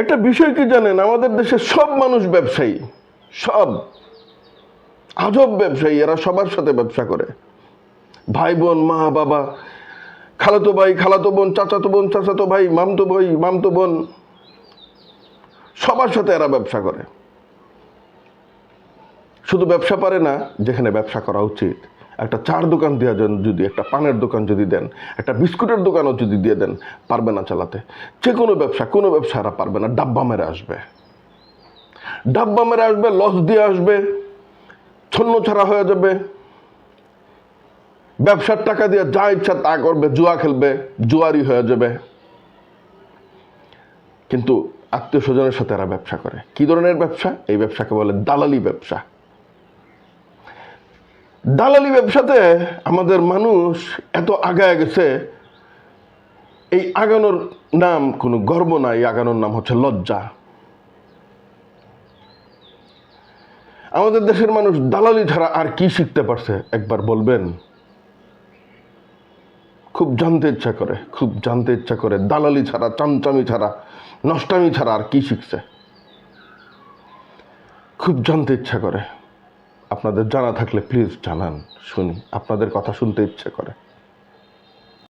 একটা বিষয় কি জানেন, আমাদের দেশের সব মানুষ ব্যবসায়ী, সব আজব ব্যবসায়ী। এরা সবার সাথে ব্যবসা করে, ভাই বোন, মা বাবা, খালাতো ভাই, খালাতো বোন, চাচাতো বোন, চাচাতো ভাই, মামতো ভাই, মামতো বোন, সবার সাথে এরা ব্যবসা করে। শুধু ব্যবসা পারে না, যেখানে ব্যবসা করা উচিত, একটা চার দোকান দেওয়া যান, যদি একটা পানের দোকান যদি দেন, একটা বিস্কুটের দোকানও যদি দিয়ে দেন, পারবে না চালাতে। যে কোনো ব্যবসা, কোনো ব্যবসা এরা পারবে না। ডাব্বা মেরে আসবে, ডাব্বা মেরে আসবে, লস দিয়ে আসবে, ছন্ন ছাড়া হয়ে যাবে। ব্যবসার টাকা দিয়ে যা ইচ্ছা তা করবে, জুয়া খেলবে, জুয়ারি হয়ে যাবে। কিন্তু আত্মীয় স্বজনের সাথে এরা ব্যবসা করে। কি ধরনের ব্যবসা? এই ব্যবসাকে বলে দালালি ব্যবসা। দালালি ব্যবসাতে আমাদের মানুষ এত আগায় গেছে, এই আগানোর নাম কোনো গর্ব না, এই আগানোর নাম হচ্ছে লজ্জা। আমাদের দেশের মানুষ দালালি ছাড়া আর কি শিখতে পারছে একবার বলবেন? খুব জানতে ইচ্ছা করে, খুব জানতে ইচ্ছা করে, দালালি ছাড়া, চামচামি ছাড়া, নষ্টামি ছাড়া আর কি শিখছে? খুব জানতে ইচ্ছা করে। আপনাদের জানা থাকলে প্লিজ জানান, শুনি। আপনাদের কথা শুনতে ইচ্ছে করে।